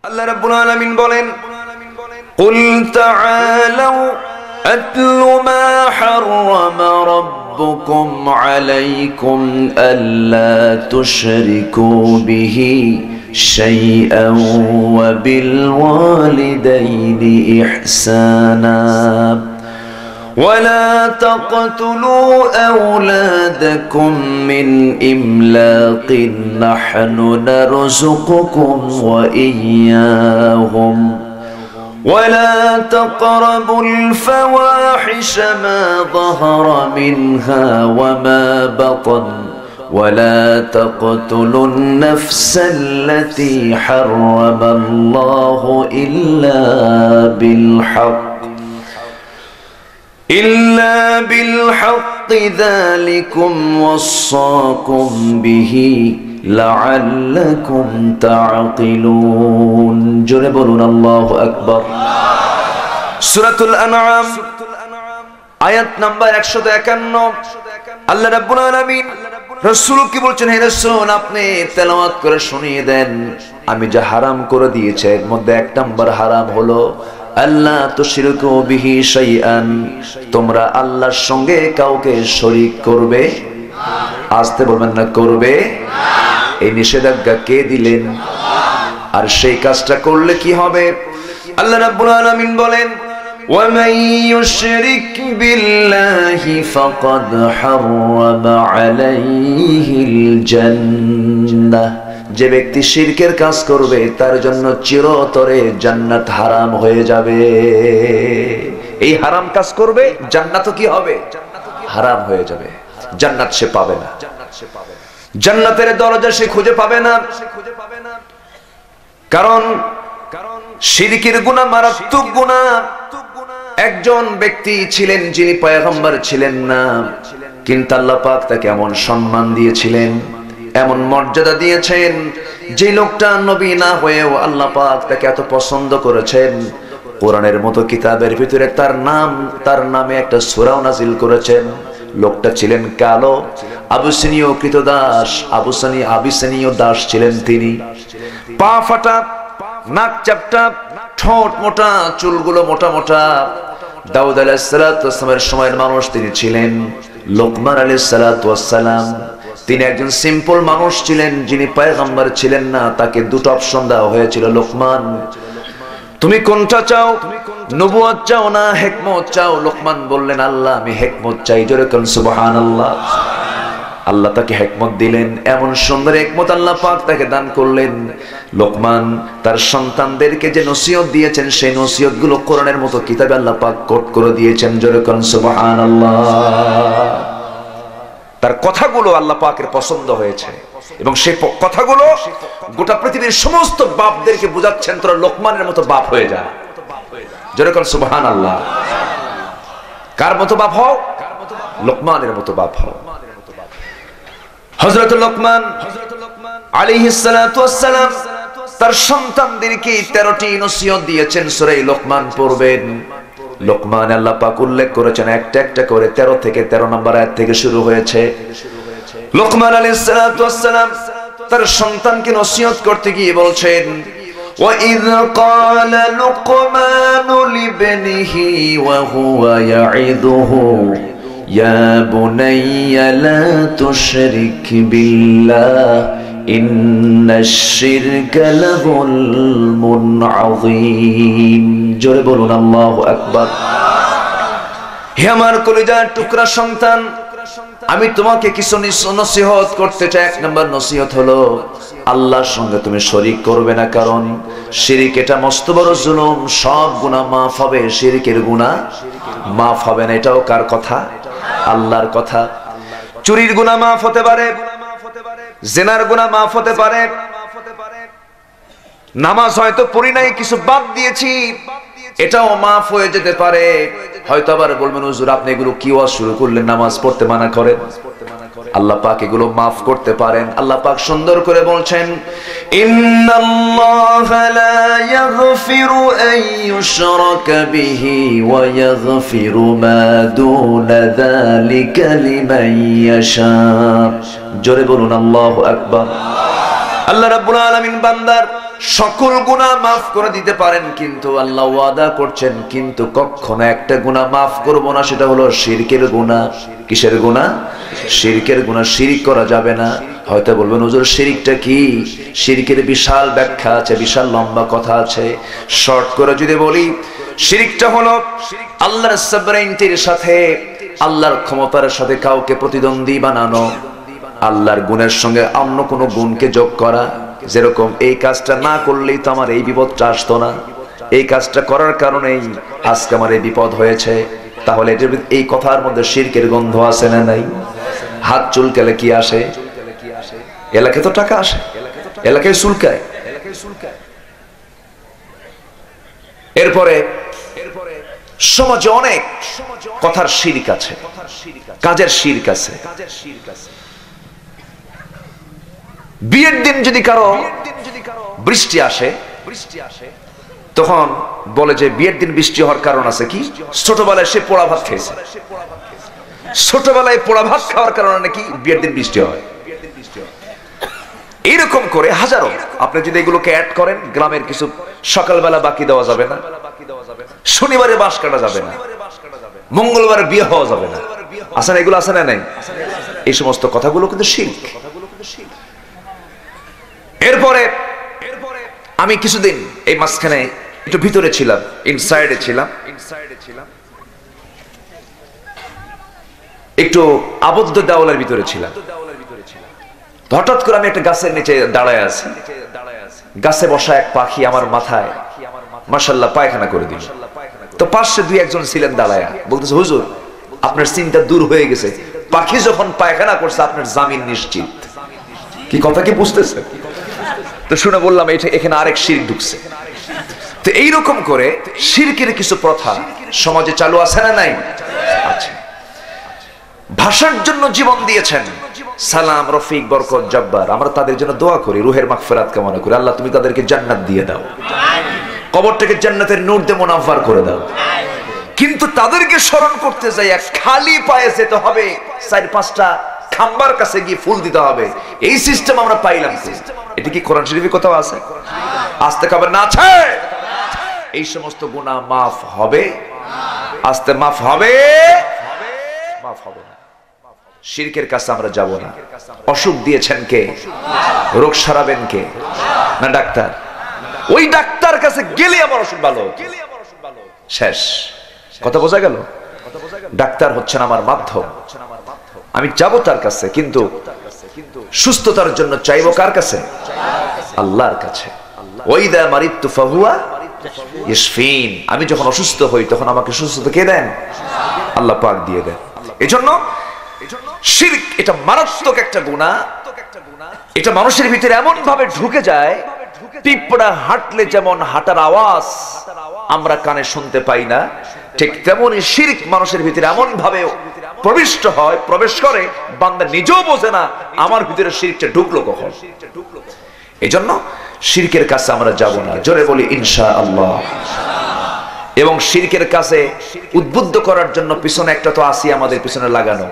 আল্লাহ রাব্বুল আলামিন বলেন, কুল তাআলাউ আতলু মা হাররামা রাব্বুকুম আলাইকুম আল্লা তুশরিকু বিহি শাইআন ওয়া বিল ওয়ালিদাইনি ইহসানা ولا تقتلوا أولادكم من إملاق نحن نرزقكم وإياهم ولا تقربوا الفواحش ما ظهر منها وما بطن ولا تقتلوا النفس التي حرم الله إلا بالحق ذلكم وصاكم به لعلكم تعقلون জোরে বলুন আল্লাহু আকবার। সূরাতুল আনআম আয়াত নাম্বার 151। আল্লাহ রাব্বুল আলামিন রাসূলকে বলছেন, হে রাসূল আপনি তেলাওয়াত করে শুনিয়ে দেন আমি যা হারাম করে দিয়েছি এর মধ্যে এক নাম্বার হারাম হলো আল্লাহ তুশরিকু বিহি শাইআন, তোমরা আল্লাহর সঙ্গে কাউকে শরীক করবে না। আসতে বলবেন না, করবে না। এই নিষেধাজ্ঞা কে দিলেন? আর সেই কাজটা করলে কি হবে? আল্লাহ রাব্বুল আলামিন বলেন, ওয়া মান ইউশরিক বিল্লাহি ফাকাদ হারামা আলাইহিল জান্নাহ, যে ব্যক্তি শিরকের কাজ করবে তার জন্য চিরতরে জান্নাত হারাম হয়ে যাবে। এই হারাম কাজ করবে, জান্নাতও কি হবে? হারাম হয়ে যাবে, জান্নাত সে পাবে না, জান্নাতের দরজা সে খুঁজে পাবে না। কারণ শিরকের গুনাহ মারাত্মক গুনাহ। একজন ব্যক্তি ছিলেন যিনি পয়গম্বর ছিলেন না, কিন্তু আল্লাহ পাক তাকে এমন সম্মান দিয়েছিলেন, এমন মর্যাদা দিয়েছেন, যে লোকটা নবী না হয়েও আল্লাহ পাক তাকে এত পছন্দ করেছেন, কোরআনের মতো কিতাবের ভিতরে তার নামে একটা সূরাও নাজিল করেছেন। লোকটা ছিলেন কালো, আবিসিনীয় কৃতদাস, আবিসিনীয় দাস ছিলেন তিনি। পা ফাটা, নাক চাপটা, ঠোঁট মোটা, চুলগুলো মোটা মোটা। দাউদ আলাইহিস সালাতু ওয়াস সালামের সময়ের মানুষ তিনি ছিলেন। লোকমান আলাইহিস সালাতু ওয়াস সালাম তিনি একজন সিম্পল মানুষ ছিলেন, যিনি পয়গম্বর ছিলেন না। তাকে দুটো অপশন দেওয়া হয়েছিল, লোকমান তুমি কোনটা চাও, নবুয়ত চাও না হিকমত চাও? লোকমান বললেন, আল্লাহ আমি হিকমত চাই। জোরে বলুন সুবহানাল্লাহ। আল্লাহ তাকে হিকমত দিলেন, এমন সুন্দর হিকমত আল্লাহ পাক তাকে দান করলেন। লোকমান তার সন্তানদেরকে যে নসিহত দিয়েছেন সেই নসিহতগুলো কোরআনের মতো কিতাবে আল্লাহ পাক কোট করে দিয়েছেন। জোরে বলুন সুবহানাল্লাহ। তার কথাগুলো আল্লাহ পাকের পছন্দ হয়েছে এবং সেই কথাগুলো গোটা পৃথিবীর সমস্ত বাপদেরকে বোঝাচ্ছেন, তোরা লোকমানের মতো বাপ হয়ে যা। জোরে বলুন সুবহানাল্লাহ। কার মতো বাপ হও? লোকমানের মতো বাপ হও। হযরত লোকমান আলাইহিস সালাতু ওয়াস সালাম তার সন্তানদেরকে 13টি নসিহত দিয়েছেন। সূরা লোকমান পড়বেন। লোকমান আল্লাহ পাক উল্লেখ করেছেন একটা একটা করে, 13 থেকে 13 নম্বর আয়াত থেকে শুরু হয়েছে। লোকমান আলাইহিস সালাতু ওয়াস সালাম তার সন্তানকে নসিহত করতে গিয়ে বলছেন, ওয়া ইয ক্বালা লুকমানু লিবনিহি ওয়া হুয়া ইয়াইদুহু ইয়া বুনাইয়া লা তুশরিক বিল্লাহ ইন্নাশ শিরকা লাযুলমুন আযীম। জোরে বলুন আল্লাহু আকবার। হে আমার কলিজার টুকরা সন্তান, আমি তোমাকে কিছু নসিহত করতে চাই। এক নম্বর নসিহত হলো আল্লাহর সঙ্গে তুমি শরীক করবে না, কারণ শিরক এটা মস্ত বড় জুলুম। সব গুনাহ মাফ হবে, শিরকের গুনাহ মাফ হবে না। এটাও কার কথা? আল্লাহর কথা। চুরির গুনাহ মাফ হতে পারে, জিনার গুনাহ মাফ হতে পারে, নামাজ হয়তো পড়ি নাই, কিছু বাদ দিয়েছি, এটাও মাফ হয়ে যেতে পারে। হয়তো আবার বলবেন, হুজুর আপনি এগুলো কি ওয়াজ শুরু করলেন, নামাজ পড়তে মানা করেন? আল্লাহ পাক এগুলো মাফ করতে পারেন। আল্লাহ পাক সুন্দর করে বলছেন, ইন্নাল্লাহা লা ইয়াগফিরু আন ইউশরাকা বিহি ওয়া ইয়াগফিরু মা দুনা যালিকা লিমান ইয়াশা। জোরে বলুন আল্লাহু আকবার। আল্লাহ রাব্বুল আলামিন বান্দার সকল গুনাহ মাফ করে দিতে পারেন, কিন্তু আল্লাহ ওয়াদা করছেন কিন্তু কখনো একটা গুনাহ মাফ করব না, সেটা হলো শিরকের গুনাহ। কিসের গুনাহ? শিরকের গুনাহ। শিরক করা যাবে না। হয়তো বলবেন হুজুর শিরকটা কি? শিরকের বিশাল ব্যাখ্যা আছে, বিশাল লম্বা কথা আছে। শর্ট করে যদি বলি, শিরকটা হলো আল্লাহর সবরেইনটির সাথে, আল্লাহর ক্ষমতার সাথে কাউকে প্রতিদ্বন্দ্বী বানানো, আল্লাহর গুণের সঙ্গে অন্য কোনো গুণকে যোগ করা। যেরকম এই কাজটা না করলেই তো আমার এই বিপদটা আসতো না, এই কাজটা করার কারণেই আজকে আমার এই বিপদ হয়েছে। তাহলে এই কথার মধ্যে শিরকের গন্ধ আছে না নাই? হাত চুলকালে কি আসে? এলাকায় তো টাকা আসে, এলাকায় চুলকায়। এরপরে সমাজে অনেক কথার শিরক আছে, কাজের শিরক আছে। বিয়ের দিন যদি কারো বৃষ্টি আসে, তখন বলে যে বিয়ের দিন বৃষ্টি হওয়ার কারণ আছে কি? ছোটবেলায় সে পোড়া ভাত খেয়েছে, ছোটবেলায় পোড়া ভাত খাওয়ার কারণে নাকি বিয়ের দিন বৃষ্টি হয়। এইরকম করে হাজারো। আপনি যদি এগুলোকে অ্যাড করেন, গ্রামের কিছু সকালবেলা বাকি দেওয়া যাবে না, শনিবারে বাঁশ কাটা যাবে না, মঙ্গলবারে বিয়ে হওয়া যাবে না, আছে না? এগুলো আছে না নাই? এই সমস্ত কথাগুলো কিন্তু শিরক। এরপরে আমি কিছুদিন এই মাঝখানে একটু ভিতরে ছিলাম, ইনসাইডে ছিলাম, একটু আবদ্ধ দেওয়ালের ভিতরে ছিলাম। হঠাৎ করে আমি একটা গাছের নিচে দাঁড়ায় আছি, গাছে বসা এক পাখি আমার মাথায় মাশাআল্লাহ পায়খানা করে দিল। তো পাশে দুই একজন ছিলেন দাঁড়ায়, বলতেছে হুজুর আপনার চিন্তা দূর হয়ে গেছে, পাখি যখন পায়খানা করছে আপনার জামিন নিশ্চিত। কি কথা কি বুঝতেছে? তো শুনে বললাম এখানে আরেক শিরক ঢুকছে। তো এইরকম করে শিরকের কিছু প্রথা সমাজে চালু আছে না নাই? আছে। ভাষার জন্য জীবন দিয়েছেন সালাম, রফিক, বরকত, জব্বার, আমরা তাদের জন্য দোয়া করি, রুহের মাগফিরাত কামনা করি। আল্লাহ তুমি তাদেরকে জান্নাত দিয়ে দাও, কবরটাকে জান্নাতের নূর দিয়ে মুনাফফার করে দাও। কিন্তু তাদেরকে স্মরণ করতে যাই খালি পায়ে যেতে হবে, 4-5টা খাম্বার কাছে গিয়ে ফুল দিতে হবে, এই সিস্টেম আমরা পাইলাম। এটা কি কোরআন শরীফে কোথাও আছে? আস্তে খাবার না আছে। এই সমস্ত গুনাহ মাফ হবে? আস্তে মাফ হবে? মাফ হবে না। শিরকের কাছে আমরা যাব না। অসুখ দিয়েছেন কে? রোগ সারাবেন কে? না ডাক্তার? ওই ডাক্তার কাছে গেলে আমার অসুখ ভালো শেষ। কথা বোঝা গেল? ডাক্তার হচ্ছেন আমার মাধ্যম, আমি যাব তার কাছে, কিন্তু সুস্থতার জন্য চাইবো কার কাছে? আল্লাহর কাছে। ওয়াইদা মারিদতু ফাহুয়া ইয়াশফিন, আমি যখন অসুস্থ হই তখন আমাকে সুস্থতা কে দেন? আল্লাহ পাক দিয়ে দেন। এজন্য শিরক এটা মারাত্মক একটা গুনাহ। এটা মানুষের ভিতরে এমন ভাবে ঢুকে যায়, পিঁপড়া হাঁটলে যেমন হাঁটার আওয়াজ আমরা কানে শুনতে পাই না, ঠিক তেমনি শিরক মানুষের ভিতরে এমন ভাবে প্রবিষ্ট হয়, প্রবেশ করে, বান্দা নিজেও বোঝে না আমার ভিতরে শিরকটা ঢুকলো কখন। এজন্য শিরকের কাছে আমরা যাব না। জোরে বলি ইনশাআল্লাহ। এবং শিরকের কাছে উদ্বুদ্ধ করার জন্য পিছনে একটা তো আসি আমাদের পিছনে লাগানো,